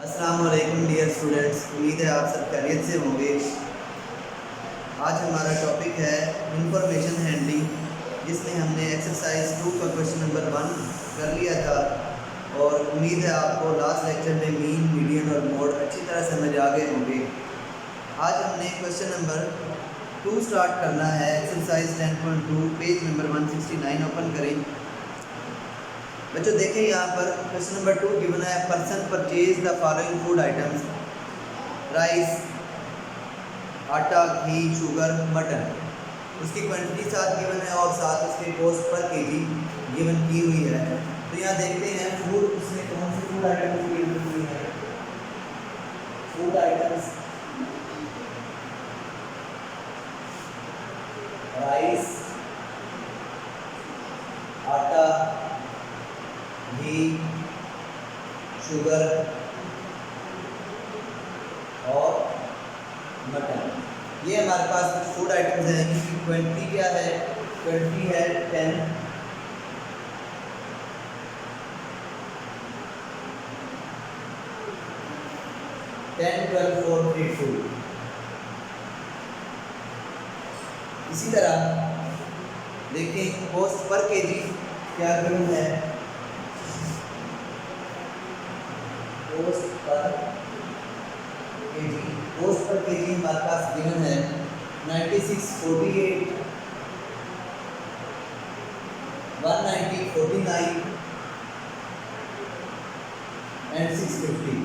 अस्सलाम वालेकुम dear students, उम्मीद है आप सब खैरियत से होंगे। आज हमारा टॉपिक है इंफॉर्मेशन हैंडलिंग, जिसमें हमने एक्सरसाइज 2 का क्वेश्चन नंबर 1 कर लिया था और उम्मीद है आपको लास्ट लेक्चर में मीन, मीडियन और मोड अच्छी तरह समझ आ गए होंगे। आज हमने क्वेश्चन नंबर 2 स्टार्ट करना है। एक्सरसाइज 10.2 पेज नंबर 169 ओपन करें। बच्चों देखें यहाँ पर क्वेश्चन नंबर 2 गिवन है, person purchase the following food items, rice, आटा, घी, शुगर, मटन। उसकी क्वांटिटी साथ गिवन है और साथ उसके कॉस्ट पर केजी गिवन की हुई है। तो यहाँ देखते हैं फूड, उसमें कौन सी फूड आइटम्स गिवन हुई है। फूड आइटम्स राइस, आटा, घी, शुगर और मटन, ये हमारे पास कुछ फूड आइटम्स हैं। इनकी क्वांटिटी क्या है? क्वांटिटी है 10 12 4 3 2। इसी तरह देखिए कॉस्ट पर केजी क्या गिवन है। कॉस्ट पर केजी हमारे पास गिवन है 96, 48, 190, 49 एंड 650।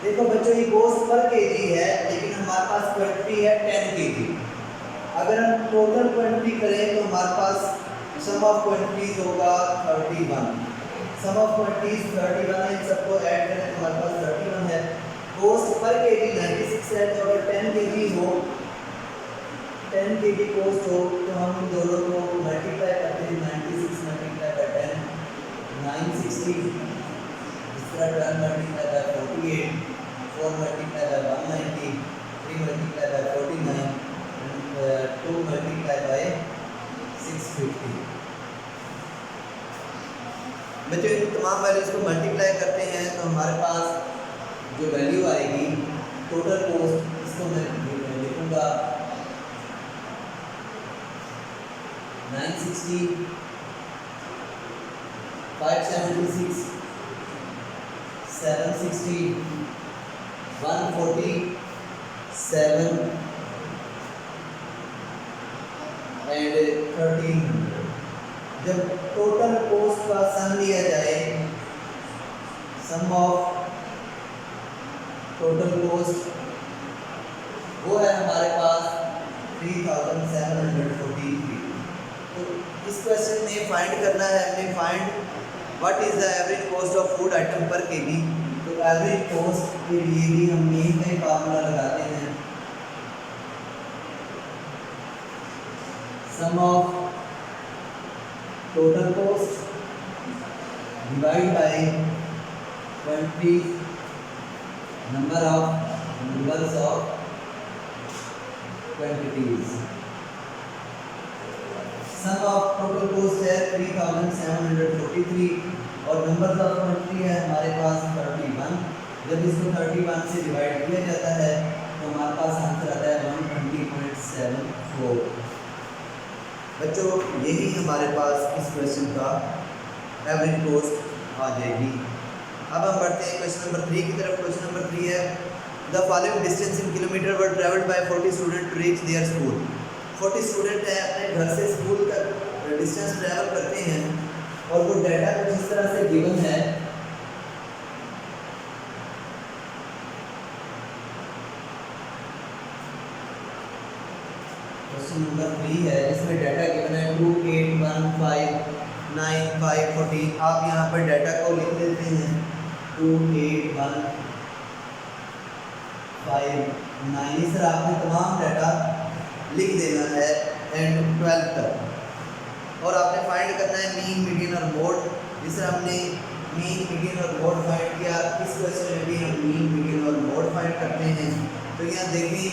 देखो बच्चों ये कॉस्ट पर केजी है, लेकिन हमारे पास क्वांटिटी है 10 केजी। अगर हम टोटल क्वांटिटी करें तो हमारे पास सम ऑफ क्वांटिटीज होगा 31। सम ऑफ क्वांटिटीज 31 है, इन सबको ऐड करें तो हमारे पास 31 है। कॉस्ट पर केजी 96 है, तो अगर 10 केजी हो, 10 केजी कॉस्ट हो तो हम इन दोनों को मल्टीप्लाई करते हैं। 96 मल्टीप्लाई बाय 10 960, इस तरह 12 multiply by 48, 4 multiply by 190, 3 multiply by 49 and 2 multiply by 650। बच्चों इन तमाम वैल्यूज को मल्टीप्लाई करते हैं तो हमारे पास जो वैल्यू आएगी टोटल कॉस्ट, इसको मैं लिखूंगा 960, 576, 760, 147 एंड 1300। जब टोटल कॉस्ट का सम लिया जाए, सम ऑफ टोटल कॉस्ट, वो है हमारे पास 3743। तो इस क्वेश्चन में फाइंड करना है हमें, find what is the average cost of food item per KG. तो एवरेज कॉस्ट के लिए भी हम मीन का फार्मूला लगाते हैं। Sum of total cost divide by quantity numbers of quantities। Sum of total cost है 3743 और नंबर्स ऑफ क्वांटिटी है हमारे पास 31। जब इसको 31 से डिवाइड किया जाता है तो हमारे पास आंसर आता है 120.74। बच्चों यही हमारे पास इस क्वेश्चन का एवरेज कॉस्ट आ जाएगी। अब हम बढ़ते हैं क्वेश्चन नंबर 3 की तरफ। क्वेश्चन नंबर 3 है, the following distance in kilometre were travelled by 40 student to reach their school. 40 student हैं, अपने घर से स्कूल तक डिस्टेंस ट्रैवल करते हैं और वो डाटा कुछ इस तरह से गिवन है। क्वेश्चन नंबर 3 है, इसमें डाटा गिवन है 2, 8, 1, 5, 9, 5, 14। आप यहाँ पर डाटा को लिख देते हैं 2, 8, 1, 5, 9। इस तरह आपने तमाम डाटा लिख देना है एंड 12 तक। और आपने फाइंड करना है मीन, मीडियन और मोड। जिस तरह हमने मीन, मीडियन और मोड फाइंड किया, इस क्वेश्चन में भी हम मीन, मीडियन और मोड फाइंड करते हैं। तो यहाँ देखिए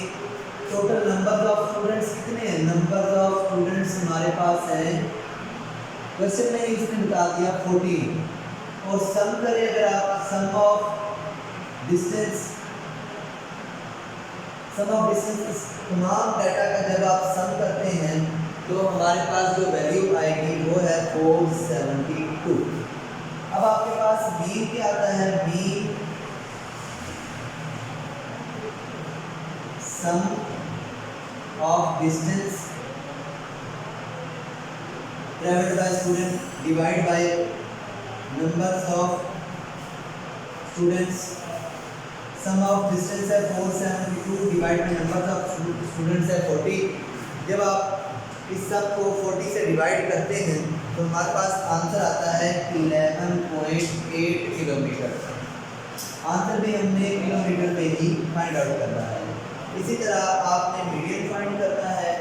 टोटल नंबर ऑफ स्टूडेंट्स कितने हैं। नंबर ऑफ स्टूडेंट्स हमारे पास हैं, क्वेश्चन में इसने बता दिया 14। और सम करें अगर आप, sum of distance, sum of distance, तमाम डाटा का जब आप सम करते हैं तो हमारे पास जो वैल्यू आएगी वो है 472। अब आपके पास मीन क्या आता है? Mean sum of distance travelled by student divide by numbers of students. Sum of distance है 472 divide by numbers of students है 40। जब आप इस सब को 40 से डिवाइड करते हैं तो हमारे पास आंसर आता है 11.8 किलोमीटर। आंसर भी हमने किलोमीटर में ही फाइंड आउट करना है। इसी तरह आपने मीडियन फाइंड करना है।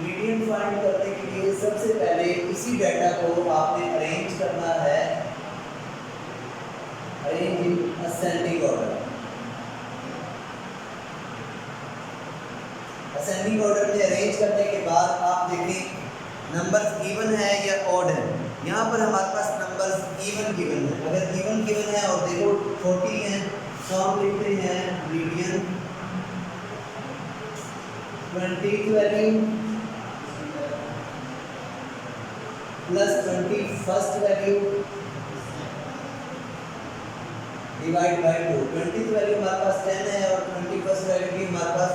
मीडियन फाइंड करने के लिए सबसे पहले इसी डाटा को आपने अरेंज करना है, arrange in ascending order. Ascending order में अरेंज करने के बाद आप देखें नंबर्स इवन है या ऑड है। यहाँ पर हमारे पास नंबर्स इवन गिवन है। अगर इवन गिवन है और देखो 40 है तो हम लिखते हैं median 20th value plus 21st value divide by 2। 20th value हमारे पास 10 है और 21st वैल्यू भी हमारे पास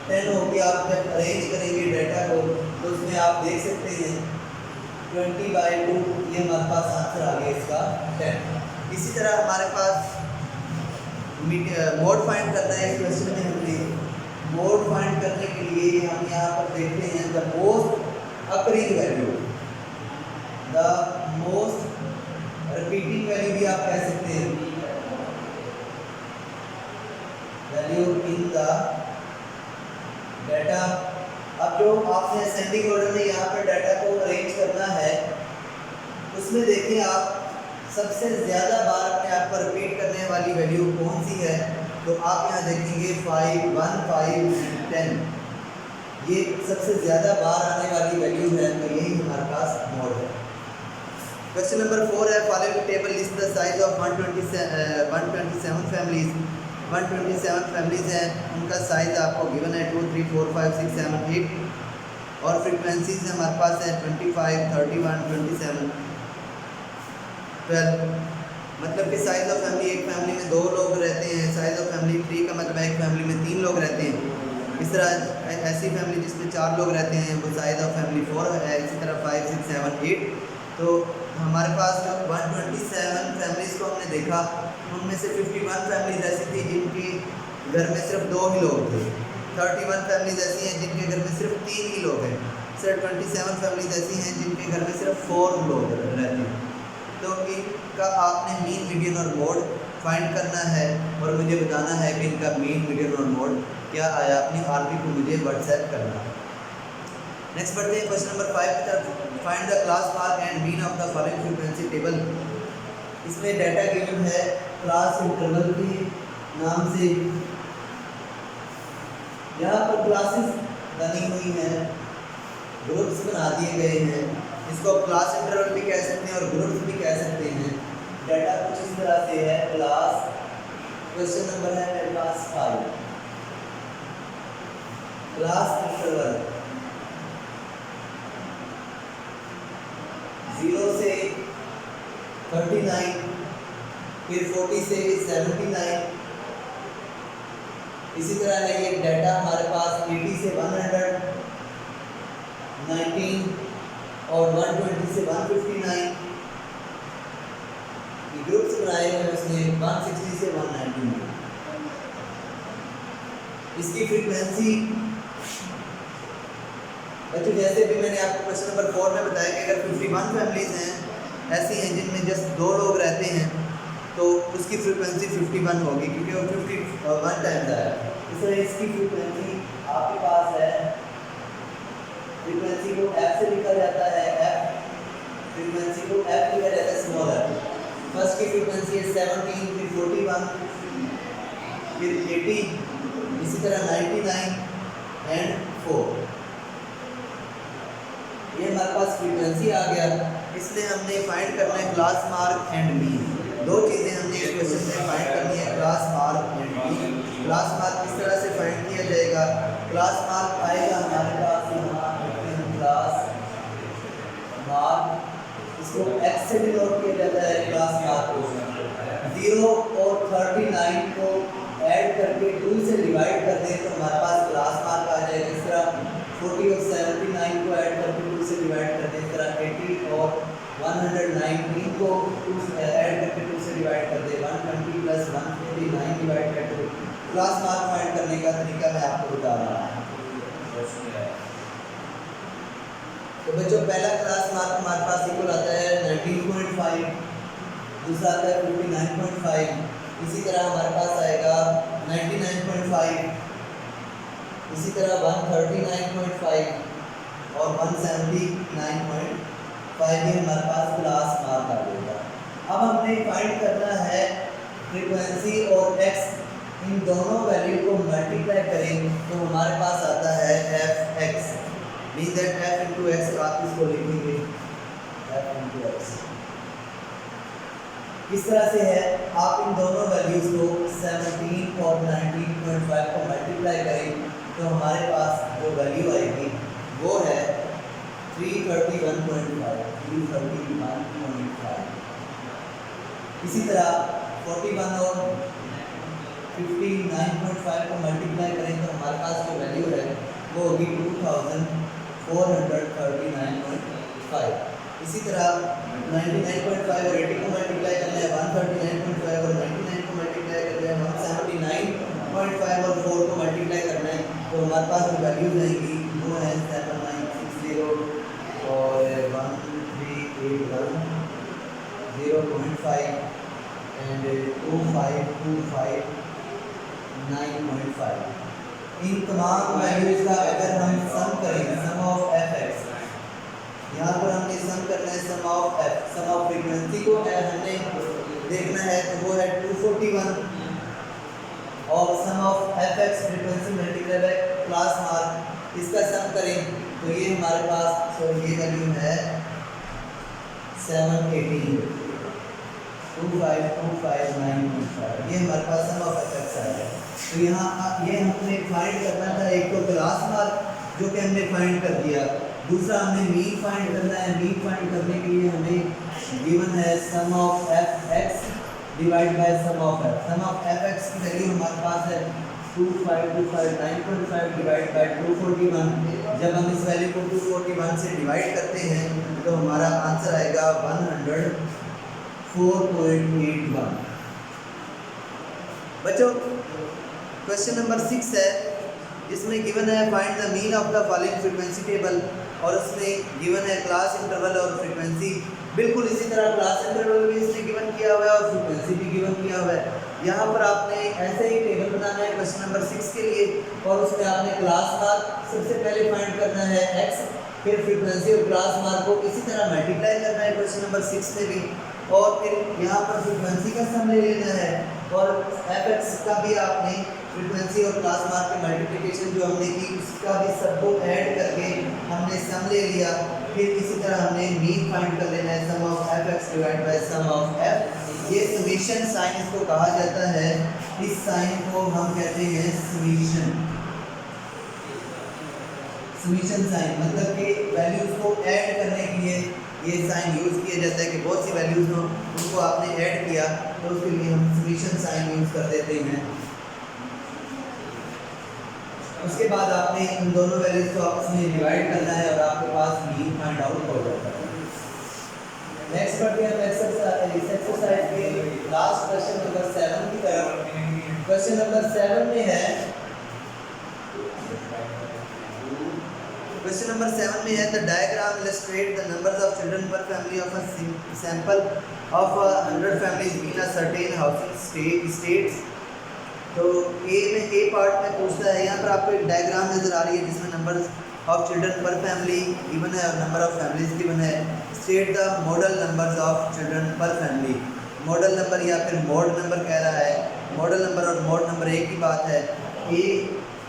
10 होगी। आप जब अरेंज करेंगे डाटा को तो उसमें आप देख सकते हैं 20/2 ये हमारे पास आंसर आ गया इसका 10। इसी तरह हमारे पास मोड फाइंड करना है। इस क्वेश्चन में हमने मोड फाइंड करने के लिए हम यहाँ पर देखते हैं the most occurring value, the most repeating value भी आप कह सकते हैं, वैल्यू इन द डाटा। अब जो आपने असेंडिंग ऑर्डर में यहाँ पर डाटा को अरेंज करना है उसमें देखिए आप सबसे ज़्यादा बार अपने आप पर रिपीट करने वाली वैल्यू कौन सी है। तो आप यहाँ देखेंगे 5, 1, 5 एंड 10, ये सबसे ज़्यादा बार आने वाली वैल्यू है। तो यही हमारे पास मोड है। क्वेश्चन नंबर 4 है following table list the size of 127 families. 127 families हैं, उनका साइज़ आपको गिवन है 2, 3, 4, 5, 6, 7, 8 और फ्रीक्वेंसीज हमारे पास है 25, 31, 27, 12। मतलब कि साइज़ ऑफ फैमिली, एक फैमिली में 2 लोग रहते हैं। साइज़ ऑफ फैमिली 3 का मतलब है एक फैमिली में 3 लोग रहते हैं। इस तरह ऐसी फैमिली जिसमें 4 लोग रहते हैं वो साइज़ ऑफ फैमिली 4 है। इसी तरह 5, 6, 7, 8। तो हमारे पास 127 फैमिलीज़ को हमने देखा, उनमें से 51 फैमिलीज ऐसी थी जिनके घर में सिर्फ 2 ही लोग थे। 31 फैमिलीज ऐसी हैं जिनके घर में सिर्फ 3 ही लोग हैं। सिर्फ 27 फैमिलीज ऐसी हैं जिनके घर में सिर्फ 4 लोग रहते हैं। तो इनका आपने मीन, मीडियन और मोड फाइंड करना है और मुझे बताना है कि इनका मीन, मीडियन और मोड क्या आया। अपनी आरपी को मुझे व्हाट्सएप करना है। नेक्स्ट बढ़ते हैं क्वेश्चन नंबर 5 की तरफ। Find the class mark and mean of the following frequency table. इसमें डाटा गिवन है क्लास इंटरवल के नाम से। यहाँ पर क्लासेस बनी हुई हैं, ग्रुप्स बना दिए गए हैं। इसको क्लास इंटरवल भी कह सकते हैं और ग्रुप्स भी कह सकते हैं। डाटा कुछ इस तरह से है। क्लास, क्वेश्चन नंबर है मेरे पास 5, क्लास इंटरवल 0 से 39, फिर 40 से 79। इसी तरह है ये डाटा हमारे पास 80 से 100, 19 और 120 से 159। ये ग्रुप्स बनाए हुए हैं उसने 160 से 190। इसकी फ्रीक्वेंसी बच्चों जैसे भी मैंने आपको क्वेश्चन नंबर 4 में बताया कि अगर 51 फैमिलीज हैं ऐसी हैं जिनमें जस्ट 2 लोग रहते हैं तो उसकी फ्रीक्वेंसी 51 होगी क्योंकि वो 51 टाइम्स आया। इसलिए इसकी फ्रीक्वेंसी आपके पास है, फ्रीक्वेंसी को f से लिखा जाता है। f फ्रीक्वेंसी को f लिखा जाता है स्मॉल f। फर्स्ट की फ्रीक्वेंसी है 17, फिर 41, फिर 80, इसी तरह 99 एंड 4। ये हमारे पास फ्रीक्वेंसी आ गया। इसलिए हमने फाइंड करना है क्लास मार्क एंड मीन। 2 चीज़ें हमने इस क्वेश्चन में फाइंड करनी है, क्लास मार्क क्लास मार्क किस तरह से फाइंड किया जाएगा? क्लास मार्क आएगा हमारे पास यहाँ क्लास मार्क, इसको x से डिनोट किया जाता है क्लास मार्क को। 0 और 39 को ऐड करके 2 से डिवाइड कर दें तो हमारे पास क्लास मार्क आ जाएगा। इस तरह 40 और 79 को ऐड करके 2 से डिवाइड कर दें, इस तरह 80 और 119 को 2 से ऐड करके 2 से डिवाइड कर दें, 120 प्लस 159 डिवाइड करके क्लास मार्क फाइंड करने का तरीका मैं आपको बता रहा हूँ। तो बच्चों पहला क्लास मार्क हमारे पास इक्वल आता है 19.5, दूसरा आता है 59.5, इसी तरह हमारे पास आएगा 99.5, इसी तरह 139.5 और 179.5 ये हमारे पास क्लास मार्क आ जाएगा। अब हमने फाइंड करना है फ्रीक्वेंसी और x, इन दोनों वैल्यू को मल्टीप्लाई करें तो हमारे पास आता है fx, mean that f into x आप इसको लिखेंगे f into x। किस तरह से है? आप इन दोनों वैल्यूज को 17 और 19.5 को मल्टीप्लाई करें तो हमारे पास जो वैल्यू आएगी वो है 331.5। इसी तरह 41 और 59.5 को मल्टीप्लाई करें तो हमारे पास जो वैल्यू है वो होगी 2439.5। इसी तरह 99.5 और 80 को मल्टीप्लाई करना है, 139.5 और 99 को मल्टीप्लाई करना है, 179.5 और 4 को मल्टीप्लाई करना है तो हमारे पास जो वैल्यूज आएंगी वो है 7960 और 1381 0.5 एंड 2525 9.5। इन तमाम वैल्यूज का अगर हम सम करें, सम ऑफ fx, यहाँ पर हमने सम करना है sum of f, sum of frequency को हमने देखना है तो वो है 241 और sum of fx frequency multiply by class mark, इसका सम करें तो ये हमारे पास ये वैल्यू है 718 25259.5, ये हमारे पास सम ऑफ fx है। तो यहाँ ये हमने फाइंड करना था, एक तो क्लास मार्क जो कि हमने फाइंड कर दिया, दूसरा हमने मीन फाइंड करना है। मीन फाइंड करने के लिए हमें गिवन है sum of fx divide by sum of f। Sum of fx की वैल्यू हमारे पास है 25259.5 डिवाइड बाय 241। जब हम इस वैल्यू को 241 से डिवाइड करते हैं तो हमारा आंसर आएगा 104.81। बच्चों क्वेश्चन नंबर 6 है, जिसमें गिवन है find the mean of the following frequency table, और उसमें गिवन है क्लास इंटरवल और फ्रीक्वेंसी। बिल्कुल इसी तरह क्लास इंटरवल भी इसने गिवन किया हुआ है और फ्रीक्वेंसी भी गिवन किया हुआ है। यहाँ पर आपने ऐसे ही टेबल बनाना है क्वेश्चन नंबर 6 के लिए, और उसमें आपने क्लास मार्क सबसे पहले फाइंड करना है x, फिर फ्रीक्वेंसी और क्लास मार्क को इसी तरह मल्टीप्लाई करना है क्वेश्चन नंबर 6 में भी, और फिर यहाँ पर फ्रीक्वेंसी का सम ले लेना है, और fx का भी आपने फ्रीक्वेंसी और क्लास मार्क के मल्टीप्लिकेशन जो हमने की उसका भी सबको ऐड करके हमने सम ले लिया। फिर इसी तरह हमने मीन फाइंड कर लेना है sum of fx divide by sum of f। ये समेशन साइन इसको कहा जाता है, इस साइन को हम कहते हैं समेशन। समेशन साइन मतलब कि वैल्यूज को ऐड करने के लिए ये साइन यूज़ किया जाता है कि बहुत सी वैल्यूज हो उनको आपने ऐड किया तो उसके लिए हम समेशन साइन यूज़ कर देते हैं। उसके बाद आपने इन दोनों वैल्यूज को आपस में डिवाइड करना है और आपके पास मीन फाइंड आउट हो जाता है। नेक्स्ट बढ़ते हैं इस एक्सरसाइज के लास्ट क्वेश्चन नंबर 7 की तरफ। क्वेश्चन नंबर 7 में है, क्वेश्चन नंबर 7 में है the diagram illustrate the numbers of children per family of a sample of 100 families in a certain housing states. तो ए पार्ट में पूछता है, यहाँ पर आपको एक डायग्राम नज़र आ रही है जिसमें numbers of children per family given है और नंबर ऑफ फैमिलीज गिवन है। State the model numbers of children per family. Model number या फिर मोड नंबर कह रहा है। मॉडल नंबर और मोड नंबर एक ही बात है। ए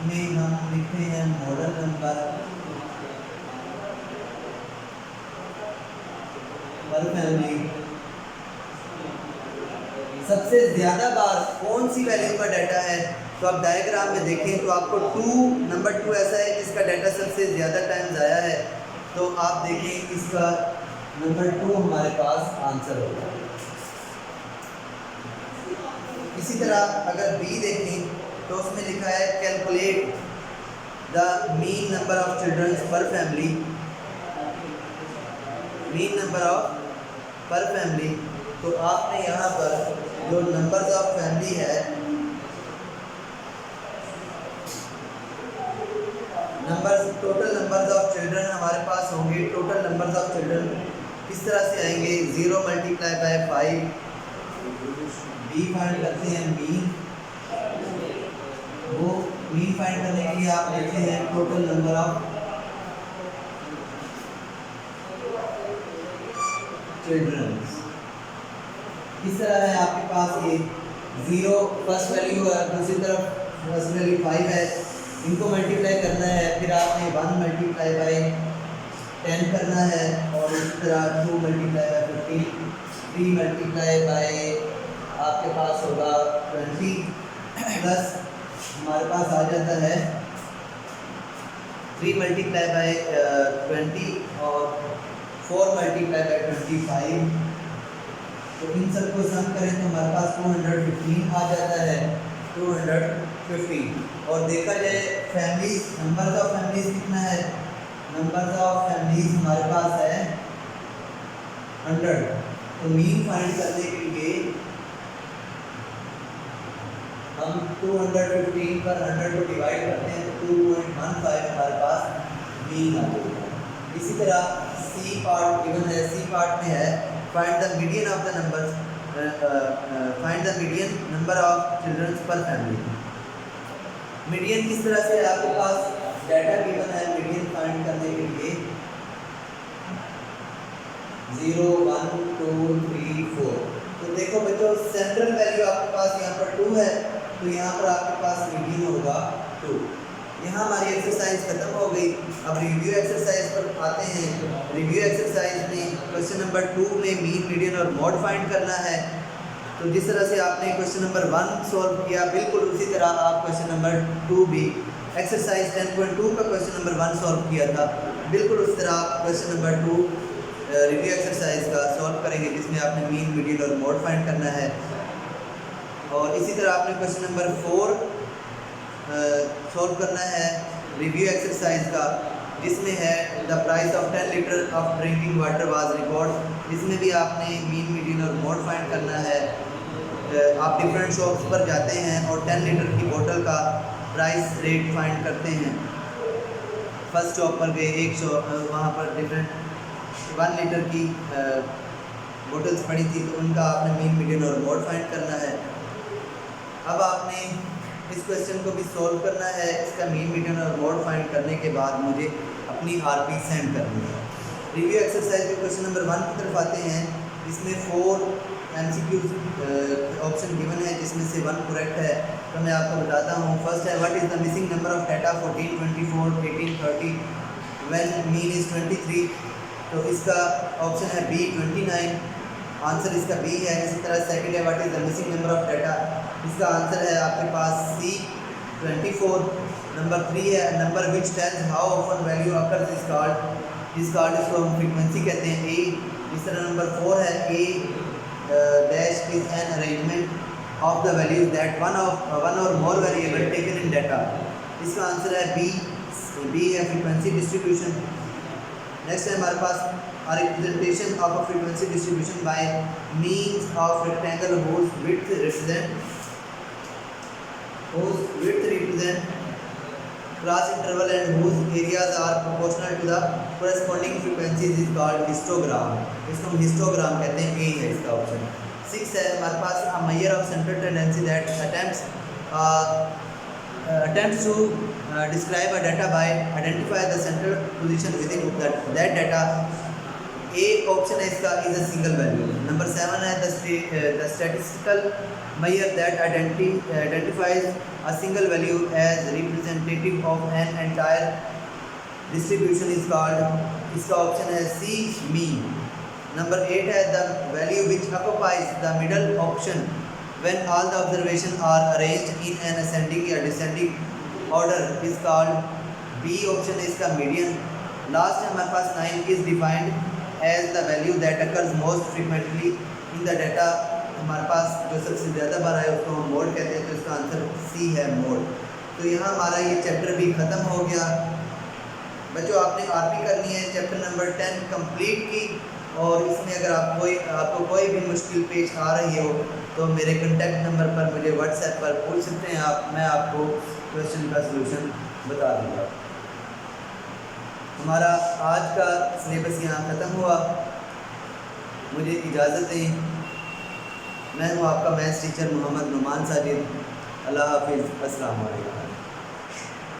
में हम लिखते हैं मॉडल नंबर पर फैमिली। सबसे ज़्यादा बार कौन सी वैल्यू का डाटा है, तो आप डायग्राम में देखें तो आपको नंबर 2 ऐसा है जिसका डाटा सबसे ज़्यादा टाइम्स आया है, तो आप देखें इसका नंबर 2 हमारे पास आंसर होगा। इसी तरह अगर बी देखें तो उसमें लिखा है calculate the mean number of childrens per family, mean number of per family. तो आपने यहाँ पर जो नंबर्स ऑफ फैमिली है, टोटल नंबर्स ऑफ चिल्ड्रन हमारे पास होंगे। टोटल नंबर्स ऑफ चिल्ड्रन किस तरह से आएंगे, 0 मल्टीप्लाई बाय 5, बी फाइंड करते हैं मीन, वो मीन फाइंड करने के लिए आप देखते हैं टोटल नंबर ऑफ चिल्ड्रन। इस तरह है आपके पास ये 0 फर्स्ट वैल्यू है, दूसरी तरफ फर्स्ट वैल्यू 5 है, इनको मल्टीप्लाई करना है, फिर आपने 1 मल्टीप्लाई बाय 10 करना है, और इसी तरह 2 मल्टीप्लाई बाय 15, 3 मल्टीप्लाई बाय आपके पास होगा 20, प्लस हमारे पास आ जाता है 3 मल्टीप्लाई बाय 20 और 4 मल्टीप्लाई बाय 25। तो इन सबको सम करें तो हमारे पास 215 आ जाता है, 215। और देखा जाए फैमिली, नंबर ऑफ फैमिलीज कितना है, नंबर ऑफ फैमिलीज हमारे पास है 100। तो मीन फाइंड करने के लिए हम 215 पर 100 को डिवाइड करते हैं, तो 2.15 हमारे पास मीन आ जाएगा। इसी तरह सी पार्ट गिवन है, सी पार्ट में है find the median of the numbers, find the median number of childrens per family. Median किस तरह से आपके पास डाटा गिवन है, मीडियन फाइंड करने के लिए 0 1 2 3 4। तो देखो बच्चों, सेंट्रल वैल्यू आपके पास यहाँ पर 2 है, तो यहाँ पर आपके पास मीडियन होगा 2। यहाँ हमारी एक्सरसाइज खत्म हो गई। अब रिव्यू एक्सरसाइज पर आते हैं। रिव्यू एक्सरसाइज में क्वेश्चन नंबर 2 में मीन, मीडियन और मॉड फाइंड करना है। तो जिस तरह से आपने क्वेश्चन नंबर 1 सॉल्व किया, बिल्कुल उसी तरह आप क्वेश्चन नंबर 2 भी एक्सरसाइज 10.2 का क्वेश्चन नंबर 1 सॉल्व किया था, बिल्कुल उस तरह क्वेश्चन नंबर 2 रिव्यू एक्सरसाइज का सॉल्व करेंगे, जिसमें आपने मीन, मीडियन और मॉड फाइंड करना है। और इसी तरह आपने क्वेश्चन नंबर 4 सॉल्व करना है रिव्यू एक्सरसाइज का, जिसमें है the price of 10 litre of drinking water was record, जिसमें भी आपने मीन, मीडियन और मॉड फाइंड करना है। आप डिफरेंट शॉप्स पर जाते हैं और 10 लीटर की बोतल का प्राइस रेट फाइंड करते हैं। फर्स्ट शॉप पर गए, एक शॉप वहाँ पर डिफरेंट 1 लीटर की बोतल्स पड़ी थी, तो उनका आपने मीन, मीडियन और मॉड फाइंड करना है। अब आपने इस क्वेश्चन को भी सॉल्व करना है। इसका मीन, मीडियन और मॉड फाइंड करने के बाद मुझे अपनी आरपी सेंड करनी है। रिव्यू एक्सरसाइज के क्वेश्चन नंबर 1 की तरफ आते हैं। इसमें 4 MCQs ऑप्शन गिवन है, जिसमें से 1 करेक्ट है। तो मैं आपको बताता हूँ। फर्स्ट है what is the missing number of data 14, 24, 18, 30 when mean is 23। तो इसका ऑप्शन है बी 29, आंसर इसका बी है। इसी तरह सेकंड है what is the missing number of data, इसका आंसर है आपके पास सी 24। नंबर 3 है number which tells how often value occurs is called, इसको हम फ्रीक्वेंसी कहते हैं ए। इस तरह नंबर 4 है A dash is an arrangement of the values that one or more variable taken in data, इसका आंसर है बी है फ्रीक्वेंसी डिस्ट्रीब्यूशन। नेक्स्ट है हमारे पास a representation of a frequency distribution by means of rectangle whose width represent cross interval and whose areas are proportional to the corresponding frequencies is called histogram, इसको हम histogram कहते हैं। ए है इसका option. 6 है हमारे पास a measure of central tendency that attempts to describe a data by identify the central position within that data। A option है इसका is a single value. Number 7 है the statistical measure that identifies a single value as representative of an entire distribution is called, इसका option है C mean. Number 8 है the value which occupies the middle option when all the observation are arranged in an ascending या descending order is called, B option है इसका median. Last है हमारे पास 9 is defined as the value that occurs most frequently in the data. हमारे पास जो सबसे ज़्यादा बार आए उसको हम मोड कहते हैं, तो इसका आंसर सी है मोड। तो यहाँ हमारा ये चैप्टर भी ख़त्म हो गया। बच्चों आपने आरपी करनी है चैप्टर नंबर 10 कंप्लीट की, और इसमें अगर आपको कोई भी मुश्किल पेश आ रही हो तो मेरे कॉन्टैक्ट नंबर पर मुझे व्हाट्सएप पर पूछ सकते हैं आप, मैं आपको क्वेश्चन का सलूशन बता दूँगा। हमारा आज का सिलेबस यहाँ ख़त्म हुआ, मुझे इजाज़त दें। मैं हूँ आपका मैथ्स टीचर मोहम्मद नुमान साजिद। अल्लाह हाफिज़, अस्सलाम वालेकुम।